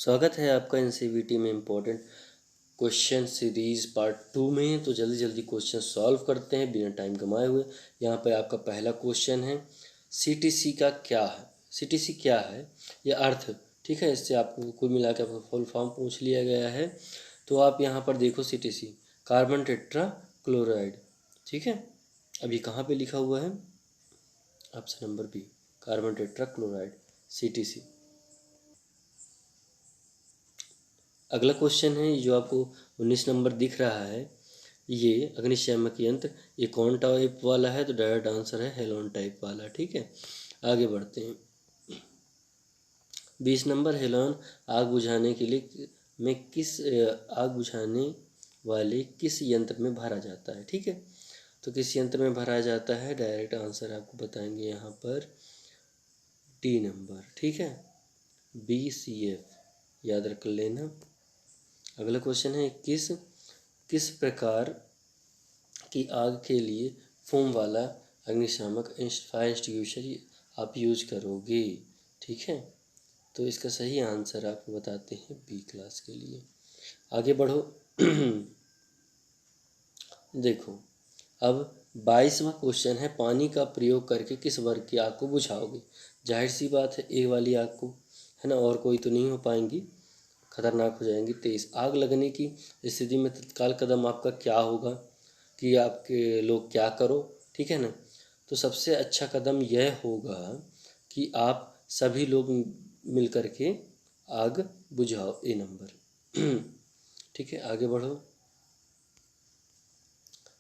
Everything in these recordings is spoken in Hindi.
स्वागत है आपका एनसीईआरटी में इम्पोर्टेंट क्वेश्चन सीरीज पार्ट 2 में। तो जल्दी जल्दी क्वेश्चन सॉल्व करते हैं बिना टाइम गंवाए हुए। यहाँ पे आपका पहला क्वेश्चन है, सीटीसी का क्या है। सीटीसी क्या है यह अर्थ, ठीक है, इससे आपको कुल मिला के आपको फुल फॉर्म पूछ लिया गया है। तो आप यहाँ पर देखो, सीटीसी कार्बन टेट्रा क्लोराइड, ठीक है। अभी कहाँ पे लिखा हुआ है, option number B, carbon tetrachloride, CTC. अगला क्वेश्चन है जो आपको 19 नंबर दिख रहा है, ये अग्निशामक यंत्र ये कौन टाइप वाला है। तो डायरेक्ट आंसर है हेलोन टाइप वाला, ठीक है। आगे बढ़ते हैं। 20 नंबर, हेलोन आग बुझाने के लिए आग बुझाने वाले किस यंत्र में भरा जाता है, ठीक है। तो किस यंत्र में भरा जाता है, डायरेक्ट आंसर आपको बताएंगे यहाँ पर डी नंबर, ठीक है, BCF, याद रख लेना। अगला क्वेश्चन है, किस प्रकार की आग के लिए फोम वाला अग्निशामक फायर एक्सटिंग्विशर आप यूज करोगे, ठीक है। तो इसका सही आंसर आपको बताते हैं बी क्लास के लिए। आगे बढ़ो। देखो, अब 22वां क्वेश्चन है, पानी का प्रयोग करके किस वर्ग की आग को बुझाओगे। जाहिर सी बात है ए वाली आग को, है ना, और कोई तो नहीं हो पाएंगी, खतरनाक हो जाएंगी। 23, आग लगने की स्थिति में तत्काल कदम आपका क्या होगा कि आपके लोग क्या करो, ठीक है ना। तो सबसे अच्छा कदम यह होगा कि आप सभी लोग मिल कर के आग बुझाओ, ए नंबर। ठीक है, आगे बढ़ो।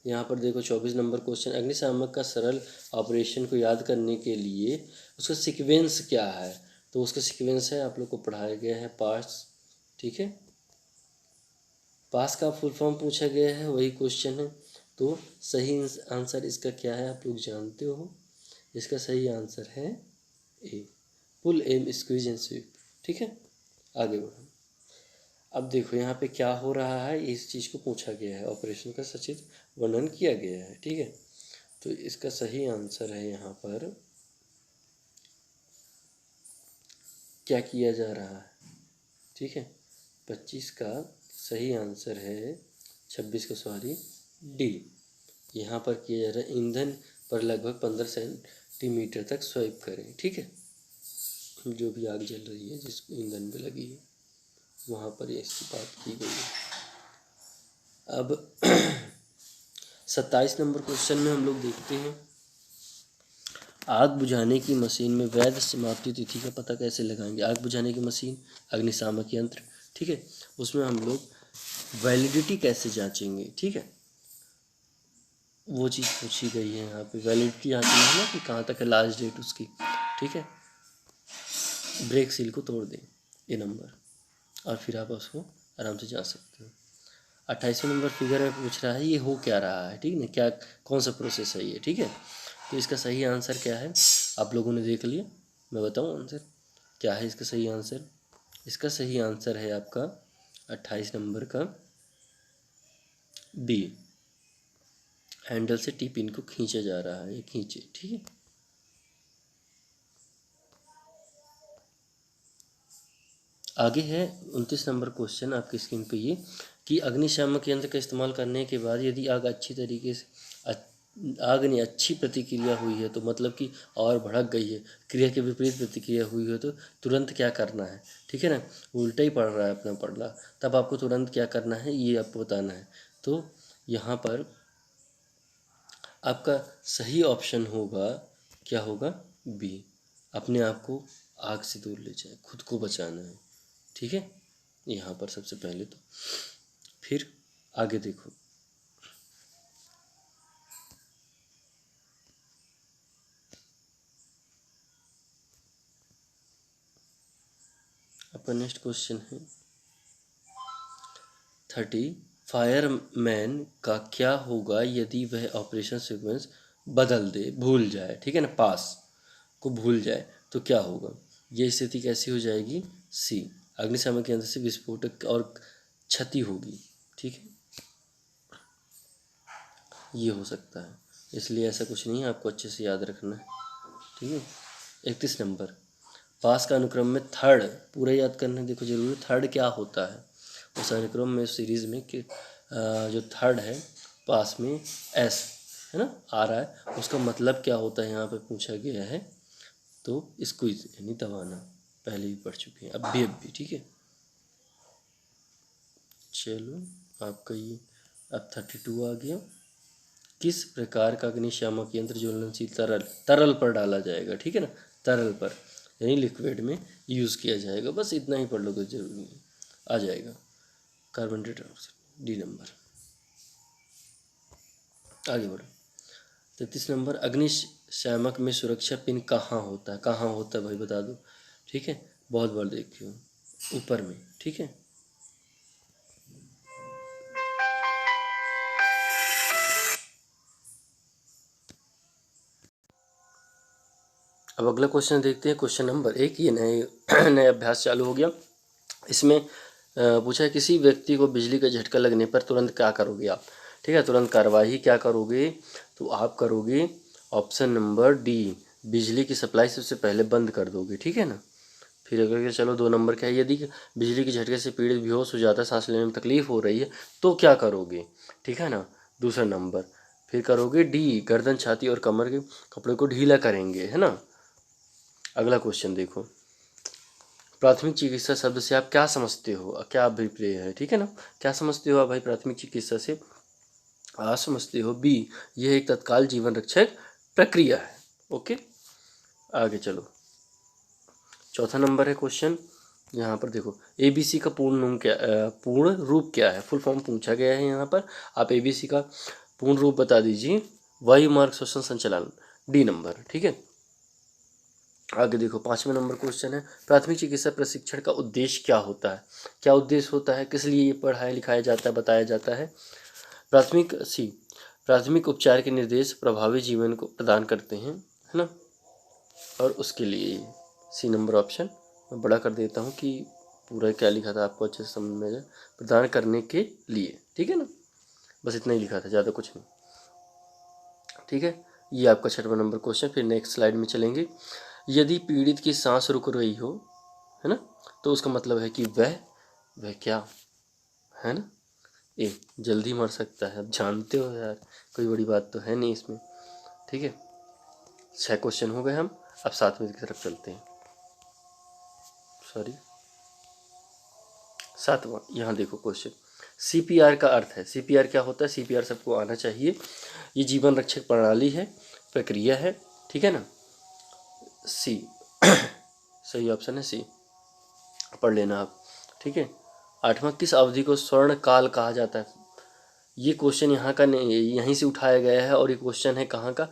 यहाँ पर देखो 24 नंबर क्वेश्चन, अग्निशामक का सरल ऑपरेशन को याद करने के लिए उसका सीक्वेंस क्या है। तो उसका सीक्वेंस है, आप लोग को पढ़ाया गया है, पास, ठीक है। पास का फुल फॉर्म पूछा गया है, वही क्वेश्चन है। तो सही आंसर इसका क्या है, आप लोग जानते हो। इसका सही आंसर है ए, पुल एम स्क्वीज एंड स्वीप, ठीक है। आगे बढ़ो। अब देखो यहाँ पे क्या हो रहा है, इस चीज़ को पूछा गया है, ऑपरेशन का सचित्र वर्णन किया गया है, ठीक है। तो इसका सही आंसर है यहाँ पर क्या किया जा रहा है, ठीक है। 25 का सही आंसर है, 26 का सॉरी, डी। यहाँ पर किया जा रहा है, ईंधन पर लगभग 15 सेंटीमीटर तक स्वाइप करें, ठीक है। जो भी आग जल रही है, जिस ईंधन पे लगी है, वहाँ पर इसकी बात की गई है। अब 27 नंबर क्वेश्चन में हम लोग देखते हैं, आग बुझाने की मशीन में वैध समाप्ति तिथि का पता कैसे लगाएंगे। आग बुझाने की मशीन, अग्निशामक यंत्र, ठीक है, उसमें हम लोग वैलिडिटी कैसे जांचेंगे, ठीक है, वो चीज़ पूछी गई है यहाँ पे। वैलिडिटी जांचना है ना कि कहाँ तक है लास्ट डेट उसकी, ठीक है। ब्रेक सील को तोड़ दें, ये नंबर, और फिर आप उसको आराम से जांच सकते हो। 28वें नंबर फिगर में पूछ रहा है ये हो क्या रहा है, ठीक है ना, क्या कौन सा प्रोसेस है ये, ठीक है। तो इसका सही आंसर क्या है, आप लोगों ने देख लिया, मैं बताऊँ आंसर क्या है इसका सही आंसर। इसका सही आंसर है आपका 28 नंबर का बी, हैंडल से टी पिन को खींचा जा रहा है, ये खींचे, ठीक है। आगे है 29 नंबर क्वेश्चन आपकी स्क्रीन पे, ये कि अग्निशामक यंत्र का इस्तेमाल करने के बाद यदि आग अच्छी तरीके से आग ने अच्छी प्रतिक्रिया हुई है, तो मतलब कि और भड़क गई है, क्रिया के विपरीत प्रतिक्रिया हुई है, तो तुरंत क्या करना है, ठीक है ना। उल्टा ही पड़ रहा है अपना पड़ला, तब आपको तुरंत क्या करना है ये आपको बताना है। तो यहाँ पर आपका सही ऑप्शन होगा, क्या होगा, बी, अपने आप को आग से दूर ले जाए, खुद को बचाना है, ठीक है। यहाँ पर सबसे पहले तो फिर आगे देखो, अपना नेक्स्ट क्वेश्चन है 30, फायरमैन का क्या होगा यदि वह ऑपरेशन सीक्वेंस बदल दे, भूल जाए, ठीक है ना, पास को भूल जाए, तो क्या होगा। ये स्थिति कैसी हो जाएगी, सी, अग्निशामक यंत्र से विस्फोटक और क्षति होगी, ठीक है, ये हो सकता है। इसलिए ऐसा कुछ नहीं है, आपको अच्छे से याद रखना है, ठीक है। 31 नंबर, पास का अनुक्रम में थर्ड, पूरा याद करना देखो जरूरी, थर्ड क्या होता है उस अनुक्रम में सीरीज में कि जो थर्ड है पास में एस है ना आ रहा है, उसका मतलब क्या होता है यहाँ पे पूछा गया है। तो स्क्वीज यानी दबाना, पहले भी पढ़ चुके हैं, अब भी ठीक है। चलो आपका ये अब 32 आ गया। किस प्रकार का अग्निशामक यंत्र ज्वलनशील तरल पर डाला जाएगा, ठीक है ना, तरल पर यानी लिक्विड में यूज़ किया जाएगा, बस इतना ही पढ़ लो तो जरूरी है, आ जाएगा। Carbon dioxide, D number. आगे बढ़ो। 33 नंबर, अग्निशामक में सुरक्षा पिन कहाँ होता है, कहाँ होता है भाई बता दो, ठीक है, बहुत बार देखे हो, ऊपर में, ठीक है। अब अगला क्वेश्चन देखते हैं, क्वेश्चन नंबर 1। ये नए नया अभ्यास चालू हो गया। इसमें पूछा है किसी व्यक्ति को बिजली का झटका लगने पर तुरंत क्या करोगे आप, ठीक है, तुरंत कार्रवाई क्या करोगे, तो आप करोगे ऑप्शन नंबर डी, बिजली की सप्लाई सबसे पहले बंद कर दोगे, ठीक है ना। फिर अगर चलो 2 नंबर क्या है, यदि बिजली के झटके से पीड़ित बेहोश हो जाता है, सांस लेने में तकलीफ हो रही है, तो क्या करोगे, ठीक है ना, दूसरा नंबर। फिर करोगे डी, गर्दन छाती और कमर के कपड़े को ढीला करेंगे, है ना। अगला क्वेश्चन देखो, प्राथमिक चिकित्सा शब्द से आप क्या समझते हो, क्या अभिप्राय है, ठीक है ना, क्या समझते हो आप भाई प्राथमिक चिकित्सा से, आप समझते हो बी, यह एक तत्काल जीवन रक्षक प्रक्रिया है। ओके, आगे चलो। चौथा नंबर है क्वेश्चन, यहाँ पर देखो एबीसी का पूर्ण रूप क्या है, फुल फॉर्म पूछा गया है यहाँ पर, आप एबीसी का पूर्ण रूप बता दीजिए। वायु मार्ग श्वसन संचालन, डी नंबर, ठीक है। आगे देखो 5वें नंबर क्वेश्चन है, प्राथमिक चिकित्सा प्रशिक्षण का उद्देश्य क्या होता है, क्या उद्देश्य होता है, किस लिए ये पढ़ाया लिखाया जाता है, बताया जाता है। प्राथमिक उपचार के निर्देश प्रभावी जीवन को प्रदान करते हैं, है ना, और उसके लिए सी नंबर ऑप्शन मैं बड़ा कर देता हूँ कि पूरा क्या लिखा था आपको अच्छे से समझ में आ जाए, प्रदान करने के लिए, ठीक है ना, बस इतना ही लिखा था, ज़्यादा कुछ नहीं, ठीक है। ये आपका 6वां नंबर क्वेश्चन। फिर नेक्स्ट स्लाइड में चलेंगे। यदि पीड़ित की सांस रुक रही हो, है ना, तो उसका मतलब है कि वह क्या है ना, ए जल्दी मर सकता है, अब जानते हो यार, कोई बड़ी बात तो है नहीं इसमें, ठीक है। 6 क्वेश्चन हो गए, हम अब 7वें की तरफ चलते हैं। सॉरी 7वां, यहाँ देखो क्वेश्चन, सीपीआर का अर्थ है, सीपीआर क्या होता है, सीपीआर सबको आना चाहिए, ये जीवन रक्षक प्रणाली है, प्रक्रिया है, ठीक है ना। सी सही ऑप्शन है, सी पढ़ लेना आप, ठीक है। 8वां, किस अवधि को स्वर्ण काल कहा जाता है, ये क्वेश्चन यहाँ का नहीं, यहीं से उठाया गया है, और ये क्वेश्चन है कहाँ का,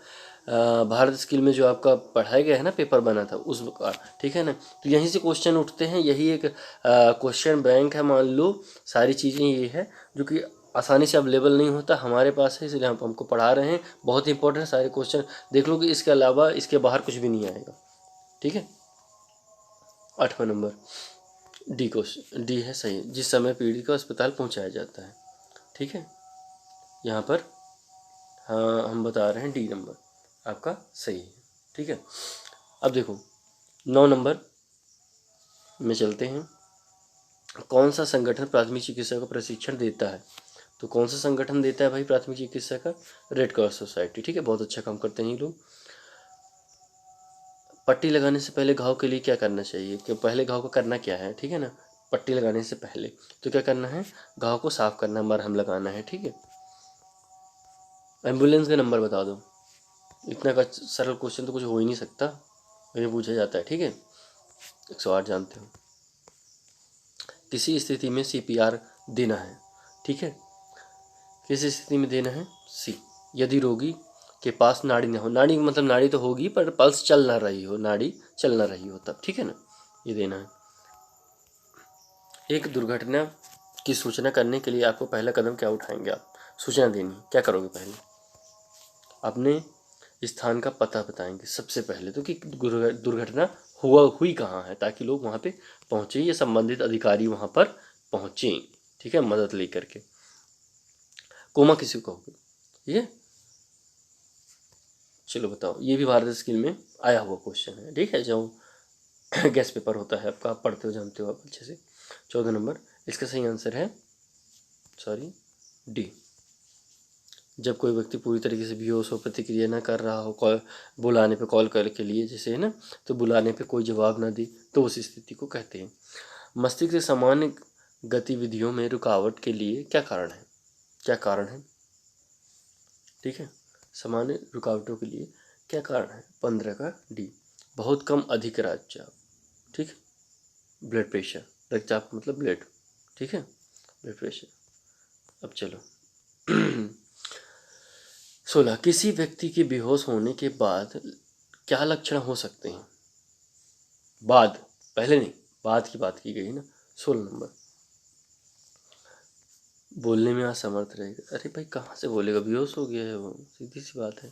भारत स्किल में जो आपका पढ़ाया गया है ना, पेपर बना था उसका, ठीक है ना, तो यहीं से क्वेश्चन उठते हैं, यही एक क्वेश्चन बैंक है, मान लो सारी चीज़ें ये है जो कि आसानी से अवेलेबल नहीं होता, हमारे पास है, इसलिए हम हमको पढ़ा रहे हैं, बहुत इंपॉर्टेंट सारे क्वेश्चन देख लो कि इसके अलावा इसके बाहर कुछ भी नहीं आएगा, ठीक है। 8वां नंबर डी क्वेश्चन, डी है सही, जिस समय पीड़ित को अस्पताल पहुंचाया जाता है, ठीक है, यहाँ पर हाँ हम बता रहे हैं डी नंबर आपका सही है, ठीक है। अब देखो 9 नंबर में चलते हैं, कौन सा संगठन प्राथमिक चिकित्सा का प्रशिक्षण देता है, तो कौन सा संगठन देता है भाई प्राथमिक चिकित्सा का, रेड क्रॉस सोसाइटी, ठीक है, बहुत अच्छा काम करते हैं ये लोग। पट्टी लगाने से पहले घाव के लिए क्या करना चाहिए, कि पहले घाव को करना क्या है, ठीक है ना, पट्टी लगाने से पहले तो क्या करना है, घाव को साफ करना, मरहम लगाना है, ठीक है। एम्बुलेंस का नंबर बता दो, इतना का सरल क्वेश्चन तो कुछ हो ही नहीं सकता, ये पूछा जाता है, ठीक है। 108 जानते हो। किसी स्थिति में सीपीआर देना है, ठीक है, किस स्थिति में देना है, सी, यदि रोगी के पास नाड़ी ना हो, नाड़ी मतलब नाड़ी तो होगी पर पल्स चल ना रही हो, नाड़ी चल ना रही हो तब, ठीक है ना, ये देना है। एक दुर्घटना की सूचना करने के लिए आपको पहला कदम क्या उठाएंगे, आप सूचना देनी, क्या करोगे पहले, अपने स्थान का पता बताएंगे सबसे पहले, तो कि दुर्घटना हुई कहाँ है, ताकि लोग वहाँ पे पहुँचे या संबंधित अधिकारी वहाँ पर पहुँचे, ठीक है, मदद लेकर के। कोमा किसी को कहोगे, ठीक है, चलो बताओ, ये भी भारत स्किल में आया हुआ क्वेश्चन है, ठीक है। जाओ गैस पेपर होता है आपका, आप पढ़ते हो जानते हो आप अच्छे से। 14 नंबर इसका सही आंसर है डी। जब कोई व्यक्ति पूरी तरीके से बेहोश हो, प्रतिक्रिया ना कर रहा हो, कॉल बुलाने पे कॉल कर के लिए जैसे है ना, तो बुलाने पे कोई जवाब ना दे, तो उस स्थिति को कहते हैं। मस्तिष्क के सामान्य गतिविधियों में रुकावट के लिए क्या कारण है? क्या कारण है? ठीक है, सामान्य रुकावटों के लिए क्या कारण है? 15 का डी। बहुत कम अधिक रक्तचाप, ठीक है, ब्लड प्रेशर, रक्तचाप मतलब ब्लड, ठीक है, ब्लड प्रेशर। अब चलो 16 किसी व्यक्ति के बेहोश होने के बाद क्या लक्षण हो सकते हैं? बाद, पहले नहीं, बाद की बात की गई ना। 16 नंबर बोलने में असमर्थ रहेगा। अरे भाई कहाँ से बोलेगा, बेहोश हो गया है वो, सीधी सी बात है।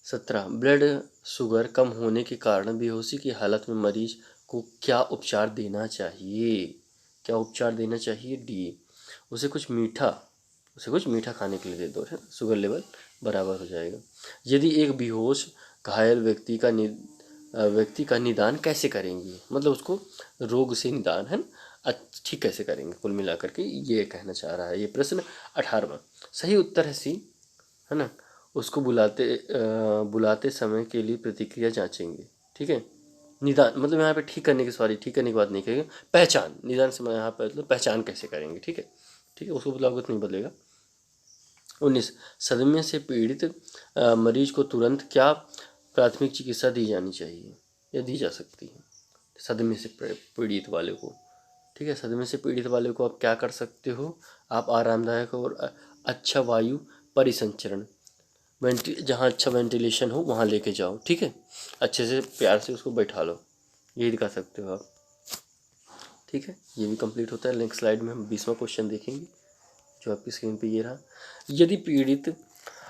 17 ब्लड शुगर कम होने के कारण बेहोशी की हालत में मरीज को क्या उपचार देना चाहिए? क्या उपचार देना चाहिए? डी। उसे कुछ मीठा खाने के लिए दे दो, है शुगर लेवल बराबर हो जाएगा। यदि एक बेहोश घायल व्यक्ति का निदान कैसे करेंगे? मतलब उसको रोग से निदान है ठीक कैसे करेंगे? कुल मिलाकर के ये कहना चाह रहा है ये प्रश्न। 18वां सही उत्तर है सी, है ना। उसको बुलाते समय के लिए प्रतिक्रिया जांचेंगे, ठीक है। निदान मतलब यहाँ पे ठीक करने की बात नहीं करेंगे, पहचान, निदान से मैं यहाँ पे मतलब पहचान कैसे करेंगे, ठीक है, ठीक है, उसको बुलाओगे तो नहीं बदलेगा। 19 सदमे से पीड़ित मरीज को तुरंत क्या प्राथमिक चिकित्सा दी जानी चाहिए या दी जा सकती है? सदमे से पीड़ित वाले को, ठीक है, सदमे से पीड़ित वाले को आप क्या कर सकते हो? आप आरामदायक और अच्छा वायु परिसंचरण, जहाँ अच्छा वेंटिलेशन हो वहाँ लेके जाओ, ठीक है, अच्छे से प्यार से उसको बैठा लो, यही कर सकते हो आप, ठीक है। ये भी कंप्लीट होता है। नेक्स्ट स्लाइड में हम 20वां क्वेश्चन देखेंगे जो आपकी स्क्रीन पे ये रहा। यदि पीड़ित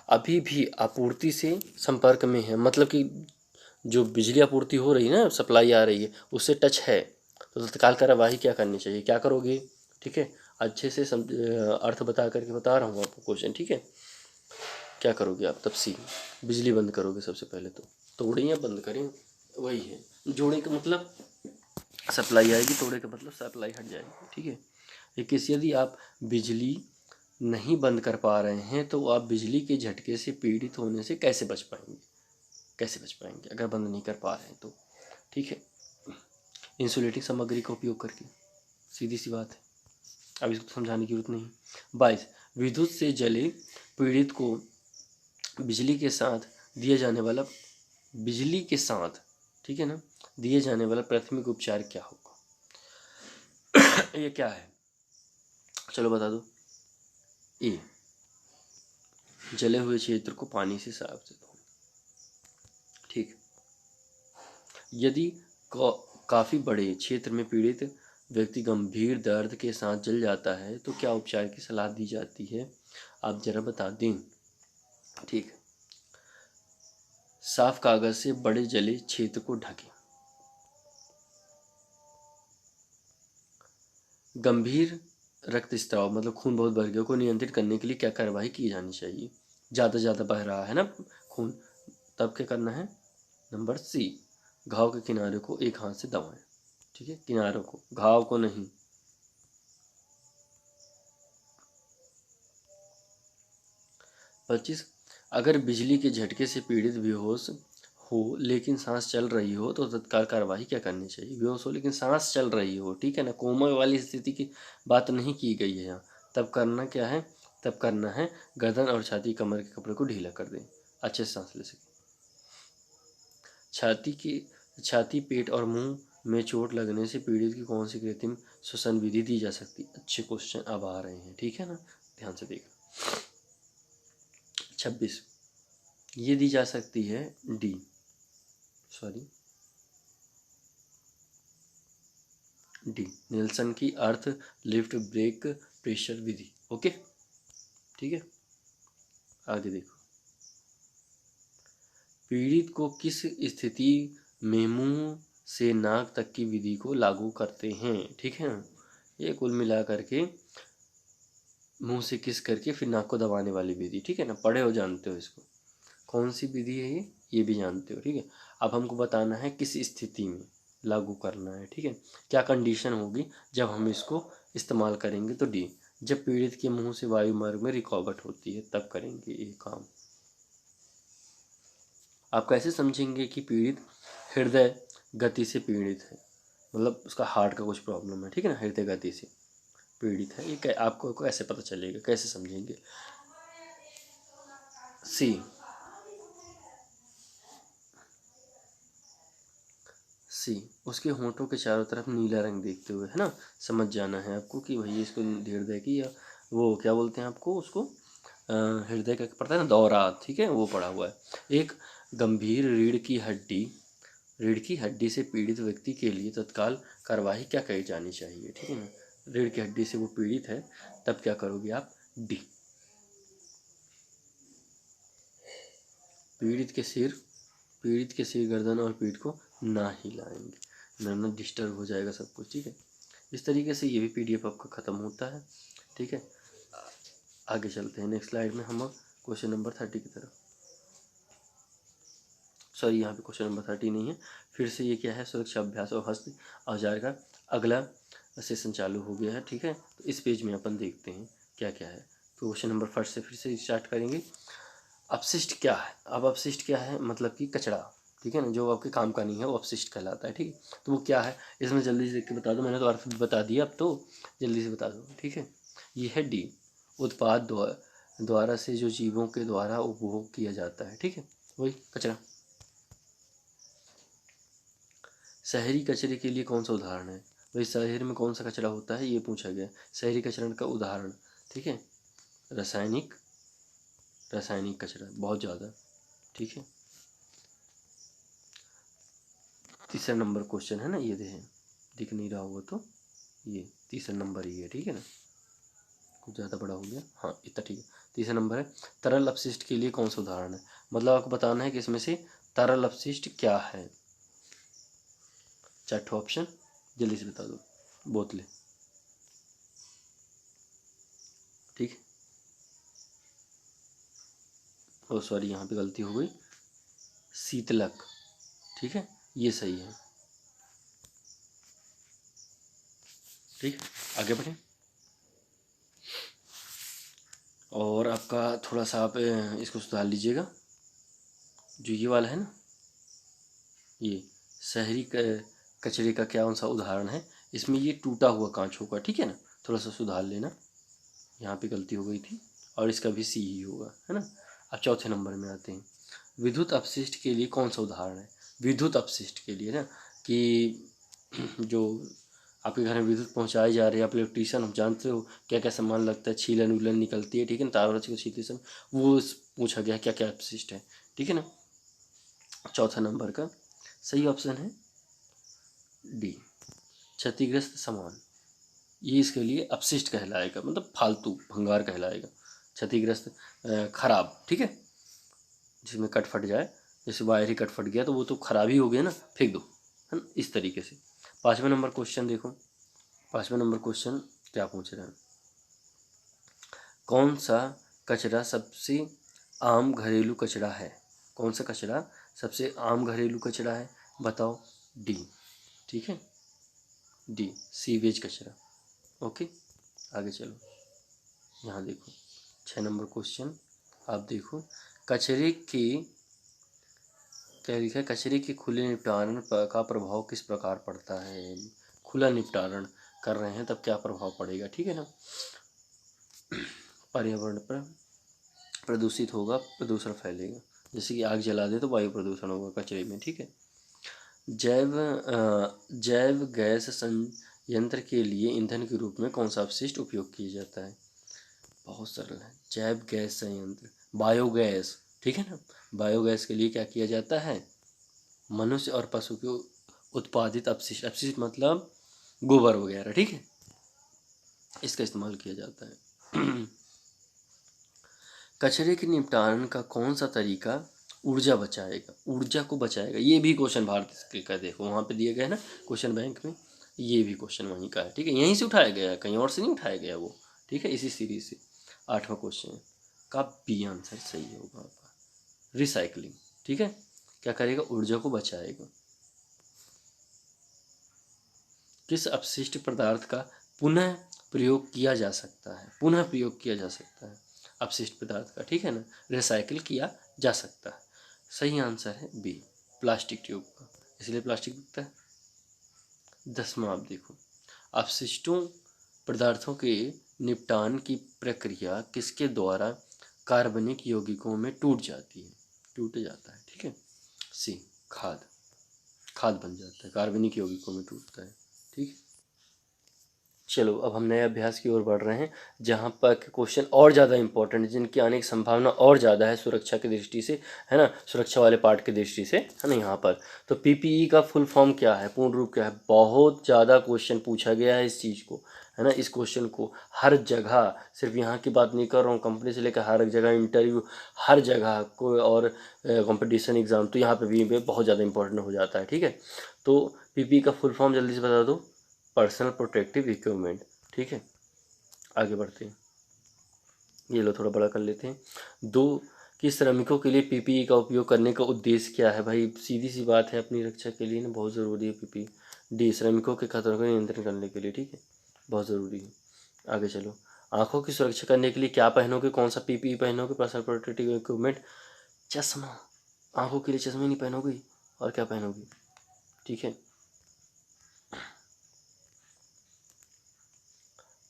अभी भी आपूर्ति से संपर्क में है, मतलब कि जो बिजली आपूर्ति हो रही है ना, सप्लाई आ रही है, उससे टच है, तो तत्काल कार्यवाही क्या करनी चाहिए? क्या करोगे? ठीक है, अच्छे से अर्थ बता करके बता रहा हूँ आपको क्वेश्चन, ठीक है। क्या करोगे आप? तब सी, बिजली बंद करोगे सबसे पहले, तो तोड़ें या बंद करें, वही है। जोड़े का मतलब सप्लाई आएगी, तोड़े का मतलब सप्लाई हट जाएगी, ठीक है। 21 यदि आप बिजली नहीं बंद कर पा रहे हैं तो आप बिजली के झटके से पीड़ित होने से कैसे बच पाएंगे? कैसे बच पाएंगे अगर बंद नहीं कर पा रहे हैं तो? ठीक है, इंसुलेटिंग सामग्री का उपयोग करके, सीधी सी बात है, अब इसको समझाने की जरूरत नहीं। 22 विद्युत से जले पीड़ित को बिजली के साथ दिया जाने वाला ठीक है ना, दिए जाने वाला प्राथमिक उपचार क्या होगा? ये क्या है? चलो बता दो। ए, जले हुए क्षेत्र को पानी से साफ से धो, ठीक। यदि काफ़ी बड़े क्षेत्र में पीड़ित व्यक्ति गंभीर दर्द के साथ जल जाता है तो क्या उपचार की सलाह दी जाती है? आप जरा बता दें, ठीक। साफ कागज से बड़े जले क्षेत्र को ढकें। गंभीर रक्तस्राव मतलब खून बहुत बढ़ गया को नियंत्रित करने के लिए क्या कार्रवाई की जानी चाहिए? ज़्यादा बह रहा है ना खून, तब क्या करना है? नंबर सी, घाव के किनारे को एक हाथ से दबाएं, ठीक है, किनारों को, घाव को नहीं। 25 अगर बिजली के झटके से पीड़ित बेहोश हो लेकिन सांस चल रही हो तो तत्काल कार्रवाई क्या करनी चाहिए? बेहोश हो लेकिन सांस चल रही हो, ठीक है ना, कोमा वाली स्थिति की बात नहीं की गई है यहाँ। तब करना क्या है? तब करना है गर्दन और छाती कमर के कपड़े को ढीला कर दें, अच्छे से सांस ले सके। छाती पेट और मुंह में चोट लगने से पीड़ित की कौन सी कृत्रिम श्वसन विधि दी जा सकती? अच्छे क्वेश्चन अब आ रहे हैं, ठीक है ना, ध्यान से देखो। 26 ये दी जा सकती है डी, नेल्सन की अर्थ लिफ्ट ब्रेक प्रेशर विधि, ओके, ठीक है। आगे देखो, पीड़ित को किस स्थिति में मुंह से नाक तक की विधि को लागू करते हैं? ठीक है, ये कुल मिला करके मुंह से किस करके फिर नाक को दबाने वाली विधि, ठीक है ना, पढ़े हो, जानते हो इसको, कौन सी विधि है ये भी जानते हो, ठीक है। अब हमको बताना है किस स्थिति में, लागू करना है, ठीक है। क्या कंडीशन होगी जब हम इसको इस्तेमाल करेंगे, तो डी, जब पीड़ित के मुंह से वायु मार्ग में रुकावट होती है तब करेंगे ये काम। आप कैसे समझेंगे कि पीड़ित हृदय गति से पीड़ित है, मतलब उसका हार्ट का कुछ प्रॉब्लम है, ठीक है ना, हृदय गति से पीड़ित है, ये आपको कैसे पता चलेगा, कैसे समझेंगे। सी, सी, उसके होंठों के चारों तरफ नीला रंग देखते हुए, है ना, समझ जाना है आपको कि भैया इसको हृदय की, या वो क्या बोलते हैं आपको उसको, हृदय का पड़ता है ना, दौरा, ठीक है, वो पड़ा हुआ है। एक गंभीर रीढ़ की हड्डी से पीड़ित व्यक्ति के लिए तत्काल कार्रवाई क्या करी जानी चाहिए, ठीक है ना, रीढ़ की हड्डी से वो पीड़ित है तब क्या करोगे आप, डी। पीड़ित के सिर, गर्दन और पीठ को ना हिलाएंगे, ना डिस्टर्ब हो जाएगा सब कुछ, ठीक है। इस तरीके से ये भी पीडीएफ आपका ख़त्म होता है, ठीक है। आगे चलते हैं नेक्स्ट स्लाइड में हम क्वेश्चन नंबर 30 की तरफ। सॉरी, यहाँ पे क्वेश्चन नंबर 30 नहीं है, फिर से ये क्या है, सुरक्षा अभ्यास और हस्त औजार का अगला सेशन चालू हो गया है, ठीक है। तो इस पेज में अपन देखते हैं क्या क्या है। तो क्वेश्चन नंबर फर्स्ट से फिर से स्टार्ट करेंगे। अपशिष्ट क्या है, अब अपशिष्ट क्या है, मतलब कि कचरा, ठीक है ना, जो आपके काम का नहीं है वो अपशिष्ट कहलाता है, ठीक है। तो वो क्या है, इसमें जल्दी से देख के बता दो, मैंने तो अर्थ बता दिया, अब तो जल्दी से बता दो, ठीक है। ये है डी, उत्पाद द्वारा से जो जीवों के द्वारा उपभोग किया जाता है, ठीक है, वही कचरा। शहरी कचरे के लिए कौन सा उदाहरण है, भाई शहर में कौन सा कचरा होता है ये पूछा गया, शहरी कचरा का उदाहरण, ठीक है, रासायनिक कचरा बहुत ज़्यादा, ठीक है। तीसरा नंबर क्वेश्चन है ना, ये दिख नहीं रहा होगा तो ये तीसरा नंबर ही है, ठीक है ना, कुछ ज़्यादा बड़ा हो गया, हाँ इतना ठीक है। तीसरा नंबर है तरल अपशिष्ट के लिए कौन सा उदाहरण है, मतलब आपको बताना है कि इसमें से तरल अपशिष्ट क्या है। चार ऑप्शन जल्दी से बता दो, बोतलें, ठीक है, ओ सॉरी यहाँ पे गलती हो गई, शीतलक, ठीक है, ये सही है, ठीक। आगे बढ़ें, और आपका थोड़ा सा आप इसको सुधार लीजिएगा, जो ये वाला है ना, ये शहरी कचरे का क्या कौन सा उदाहरण है, इसमें ये टूटा हुआ कांच होगा, ठीक है ना, थोड़ा सा सुधार लेना, यहाँ पे गलती हो गई थी, और इसका भी सी ही होगा, है ना। अब चौथे नंबर में आते हैं, विद्युत अपशिष्ट के लिए कौन सा उदाहरण है, विद्युत अपशिष्ट के लिए ना, कि जो आपके घर में विद्युत पहुंचाई जा रही है, आप इलेक्ट्रीशियन, हम जानते हो क्या क्या सामान लगता है, छीलन उलन निकलती है, ठीक है ना, तार को छीलते समय वो पूछा गया क्या क्या अपशिष्ट है, ठीक है ना। चौथा नंबर का सही ऑप्शन है डी, क्षतिग्रस्त सामान, ये इसके लिए अपशिष्ट कहलाएगा, मतलब फालतू भंगार कहलाएगा, क्षतिग्रस्त खराब, ठीक है, जिसमें कट फट जाए, जैसे वायर ही कट फट गया तो वो तो खराब ही हो गया ना, फेंक दो, है ना, इस तरीके से। पाँचवें नंबर क्वेश्चन देखो, पाँचवें नंबर क्वेश्चन क्या पूछ रहे हैं, कौन सा कचरा सबसे आम घरेलू कचरा है, कौन सा कचरा सबसे आम घरेलू कचरा है, बताओ, डी, ठीक है, डी सीवेज कचरा, ओके। आगे चलो, यहाँ देखो 6 नंबर क्वेश्चन, आप देखो, कचरे के क्या लिखा है, कचरे के खुले निपटारण का प्रभाव किस प्रकार पड़ता है, खुला निपटारण कर रहे हैं तब क्या प्रभाव पड़ेगा, ठीक है ना, पर्यावरण पर प्रदूषित होगा, प्रदूषण फैलेगा, जैसे कि आग जला दे तो वायु प्रदूषण होगा कचरे में, ठीक है। जैव गैस संयंत्र के लिए ईंधन के रूप में कौन सा अपशिष्ट उपयोग किया जाता है, बहुत सरल है, जैव गैस संयंत्र, बायोगैस, ठीक है ना, बायोगैस के लिए क्या किया जाता है, मनुष्य और पशु के उत्पादित अपशिष्ट, अपशिष्ट मतलब गोबर वगैरह, ठीक है, इसका इस्तेमाल किया जाता है। कचरे के निपटान का कौन सा तरीका ऊर्जा बचाएगा, ऊर्जा को बचाएगा, ये भी क्वेश्चन भारत का देखो वहाँ पे दिया गया है ना क्वेश्चन बैंक में, ये भी क्वेश्चन वहीं का है, ठीक है, यहीं से उठाया गया है, कहीं और से नहीं उठाया गया वो, ठीक है, इसी सीरीज से। 8वां क्वेश्चन का बी आंसर सही होगा आपका, रिसाइकलिंग, ठीक है, क्या करेगा, ऊर्जा को बचाएगा। किस अपशिष्ट पदार्थ का पुनः प्रयोग किया जा सकता है? पुनः प्रयोग किया जा सकता है अपशिष्ट पदार्थ का, ठीक है ना, रिसाइकिल किया जा सकता है। सही आंसर है बी, प्लास्टिक ट्यूब का, इसलिए प्लास्टिक बिकता है। 10वां आप देखो, अपशिष्टों पदार्थों के निपटान की प्रक्रिया किसके द्वारा कार्बनिक यौगिकों में टूट जाती है, टूट जाता है, ठीक है। सी, खाद, खाद बन जाता है, कार्बनिक यौगिकों में टूटता है, ठीक है। चलो अब हम नए अभ्यास की ओर बढ़ रहे हैं, जहाँ पर क्वेश्चन और ज़्यादा इंपॉर्टेंट है, जिनकी आने की संभावना और ज़्यादा है सुरक्षा की दृष्टि से, है ना, सुरक्षा वाले पार्ट की दृष्टि से, है ना। यहाँ पर तो पीपीई का फुल फॉर्म क्या है, पूर्ण रूप क्या है, बहुत ज़्यादा क्वेश्चन पूछा गया है इस चीज़ को, है ना। इस क्वेश्चन को हर जगह, सिर्फ यहाँ की बात नहीं कर रहा हूँ, कंपनी से लेकर हर जगह इंटरव्यू, हर जगह कोई और कंपटीशन एग्ज़ाम, तो यहाँ पर भी बहुत ज़्यादा इंपॉर्टेंट हो जाता है, ठीक है। तो पीपीई का फुल फॉर्म जल्दी से बता दो, पर्सनल प्रोटेक्टिव इक्विपमेंट, ठीक है। आगे बढ़ते हैं, ये लो थोड़ा बड़ा कर लेते हैं। दो, कि श्रमिकों के लिए पीपीई का उपयोग करने का उद्देश्य क्या है? भाई सीधी सी बात है, अपनी रक्षा के लिए ना बहुत ज़रूरी है पीपीई। डी, श्रमिकों के खतरों का नियंत्रण करने के लिए, ठीक है, बहुत ज़रूरी है। आगे चलो, आंखों की सुरक्षा करने के लिए क्या पहनोगे, कौन सा पीपीई पहनोगे, पर्सनल प्रोटेक्टिव इक्विपमेंट, चश्मा। आंखों के लिए चश्मे नहीं पहनोगे और क्या पहनोगे, ठीक है।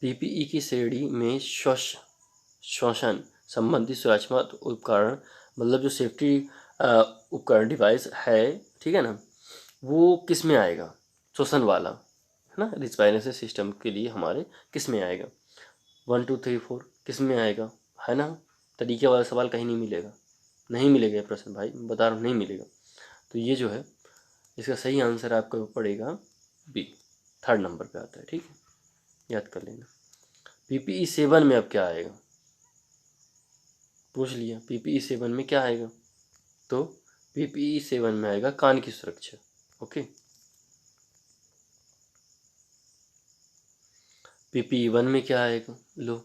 पीपीई की श्रेणी में श्वसन संबंधी सुरक्षात्मक उपकरण, मतलब जो सेफ्टी उपकरण डिवाइस है, ठीक है ना, वो किस में आएगा? श्वसन वाला, है ना, रिस्पायरेशन सिस्टम के लिए हमारे किस में आएगा? 1 2 3 4 किस में आएगा, है ना। तरीके वाला सवाल कहीं नहीं मिलेगा, नहीं मिलेगा ये प्रश्न, भाई बता रहा हूँ नहीं मिलेगा। तो ये जो है इसका सही आंसर आपका पड़ेगा बी, 3rd नंबर पे आता है, ठीक है, याद कर लेना। पीपीई 7 में अब क्या आएगा, पूछ लिया, पीपीई 7 में क्या आएगा? तो पीपीई 7 में आएगा कान की सुरक्षा, ओके। पीपीई 1 में क्या आएगा? लो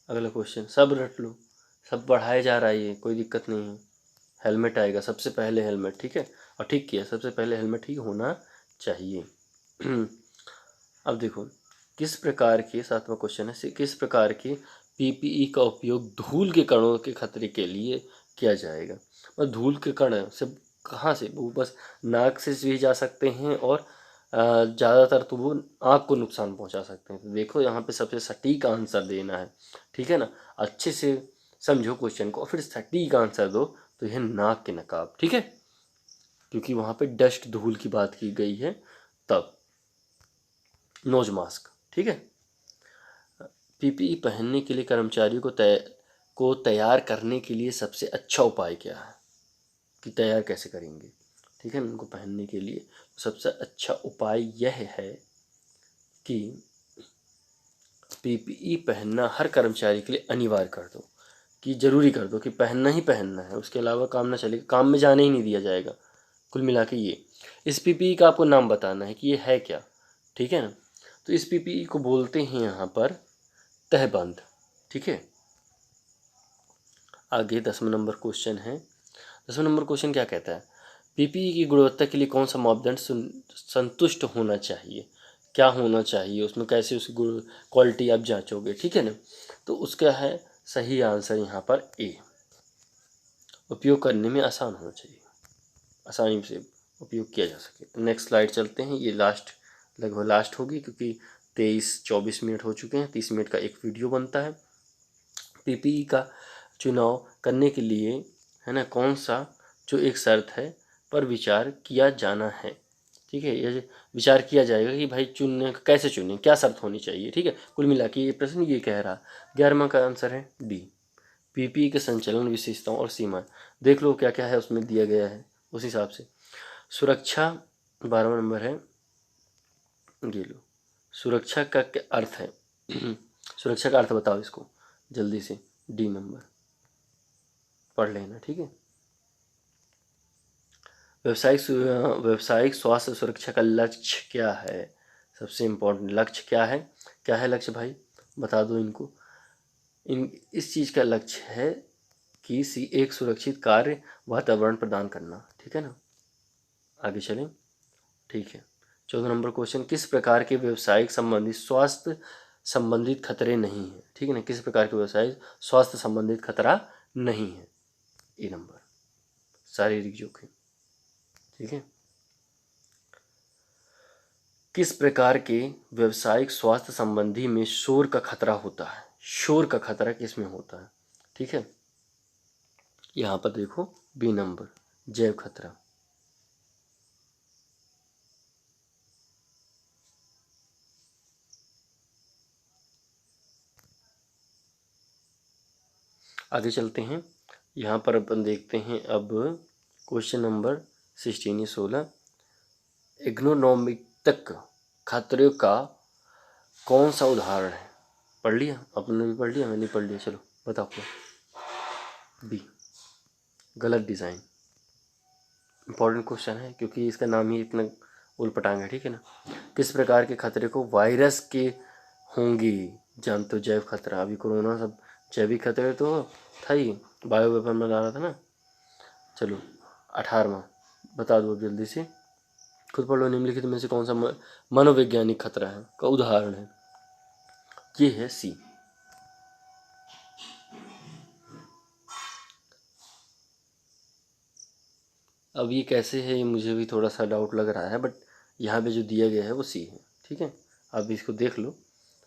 अगला क्वेश्चन, सब रट लो, सब बढ़ाया जा रहा है, ये कोई दिक्कत नहीं है। हेलमेट आएगा सबसे पहले, हेलमेट, ठीक है, और ठीक किया, सबसे पहले हेलमेट ही होना चाहिए। अब देखो, किस प्रकार के, 7वां क्वेश्चन है, किस प्रकार के पीपीई का उपयोग धूल के कणों के खतरे के लिए किया जाएगा? और धूल के कण से कहाँ से, वो बस नाक से भी जा सकते हैं और ज़्यादातर तो वो आँख को नुकसान पहुंचा सकते हैं। तो देखो यहाँ पे सबसे सटीक आंसर देना है, ठीक है ना, अच्छे से समझो क्वेश्चन को और फिर सटीक आंसर दो। तो यह नाक के नकाब, ठीक है, क्योंकि वहाँ पे डस्ट धूल की बात की गई है, तब नोज मास्क, ठीक है। पीपीई पहनने के लिए कर्मचारियों को तैयार करने के लिए सबसे अच्छा उपाय क्या है, कि तैयार कैसे करेंगे, ठीक है, उनको पहनने के लिए सबसे अच्छा उपाय यह है कि पीपीई पहनना हर कर्मचारी के लिए अनिवार्य कर दो, कि ज़रूरी कर दो कि पहनना ही पहनना है, उसके अलावा काम ना चलेगा, काम में जाने ही नहीं दिया जाएगा। कुल मिला के ये, इस पीपीई का आपको नाम बताना है कि ये है क्या, ठीक है ना। तो इस पीपीई को बोलते हैं यहाँ पर तहबंद, ठीक है। आगे 10वां नंबर क्वेश्चन है, 10वां नंबर क्वेश्चन क्या कहता है, पीपीई की गुणवत्ता के लिए कौन सा मापदंड संतुष्ट होना चाहिए, क्या होना चाहिए उसमें, कैसे उसकी क्वालिटी आप जांचोगे, ठीक है ना। तो उसका है सही आंसर यहाँ पर ए, उपयोग करने में आसान होना चाहिए, आसानी से उपयोग किया जा सके। तो नेक्स्ट स्लाइड चलते हैं, ये लास्ट, लगभग लास्ट होगी, क्योंकि 23-24 मिनट हो चुके हैं, 30 मिनट का एक वीडियो बनता है। पीपीई का चुनाव करने के लिए, है ना, कौन सा जो एक शर्त है पर विचार किया जाना है, ठीक है, ये विचार किया जाएगा कि भाई चुनने कैसे चुनें, क्या शर्त होनी चाहिए, ठीक है। कुल मिला के ये प्रश्न ये कह रहा, 11वां का आंसर है डी, पीपीई के संचालन विशेषताओं और सीमाएं, देख लो क्या क्या है उसमें दिया गया है उस हिसाब से। सुरक्षा 12वां नंबर है, ये लो, सुरक्षा का क्या अर्थ है सुरक्षा का अर्थ बताओ इसको जल्दी से, डी नंबर पढ़ लेना, ठीक है। व्यावसायिक स्वास्थ्य सुरक्षा का लक्ष्य क्या है, सबसे इम्पोर्टेंट लक्ष्य क्या है लक्ष्य भाई, बता दो इनको। इस चीज़ का लक्ष्य है कि एक सुरक्षित कार्य वातावरण प्रदान करना, ठीक है ना। आगे चलें, ठीक है, 14 नंबर क्वेश्चन, किस प्रकार के व्यवसायिक संबंधित स्वास्थ्य संबंधित खतरे नहीं है, ठीक है ना, किस प्रकार के व्यवसाय स्वास्थ्य संबंधित खतरा नहीं है। ए नंबर शारीरिक जोखिम, ठीक है। किस प्रकार के व्यवसायिक स्वास्थ्य संबंधी में शोर का खतरा होता है, शोर का खतरा किस में होता है, ठीक है। यहाँ पर देखो बी नंबर जैव खतरा। आगे चलते हैं, यहाँ पर अपन देखते हैं अब क्वेश्चन नंबर 16 एग्नोनॉमिक खतरे का कौन सा उदाहरण है। पढ़ लिया आपने, भी पढ़ लिया, मैंने पढ़ लिया, चलो बताओ क्या। बी गलत डिज़ाइन। इंपॉर्टेंट क्वेश्चन है क्योंकि इसका नाम ही इतना उलपटांग है, ठीक है ना। किस प्रकार के खतरे को वायरस के होंगे जानते हो, जैव खतरा। अभी कोरोना सब जैविक खतरे तो था ही, बायो वेपन बना रहा था ना। चलो 18वां बता दो अब जल्दी से, खुद पढ़ लो। निम्नलिखित में से कौन सा मनोवैज्ञानिक खतरा है का उदाहरण है। ये है सी। अब ये कैसे है ये मुझे भी थोड़ा सा डाउट लग रहा है, बट यहाँ पे जो दिया गया है वो सी है, ठीक है। आप इसको देख लो,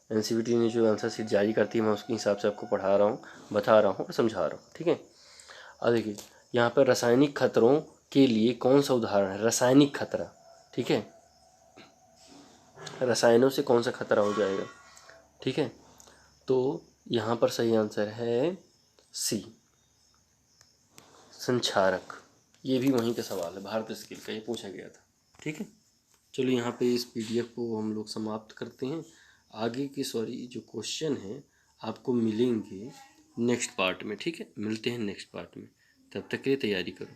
एनसीईआरटी ने जो आंसर शीट जारी करती है मैं उसके हिसाब से आपको पढ़ा रहा हूँ, बता रहा हूँ और समझा रहा हूँ, ठीक है। अब देखिए यहाँ पर रासायनिक खतरों के लिए कौन सा उदाहरण है, रासायनिक खतरा, ठीक है। रसायनों से कौन सा खतरा हो जाएगा, ठीक है। तो यहाँ पर सही आंसर है सी संचारक। ये भी वहीं का सवाल है, भारत स्किल का ये पूछा गया था, ठीक है। चलो यहाँ पे इस पीडीएफ को हम लोग समाप्त करते हैं। आगे की जो क्वेश्चन है आपको मिलेंगे नेक्स्ट पार्ट में, ठीक है। मिलते हैं नेक्स्ट पार्ट में, तब तक के लिए तैयारी करो।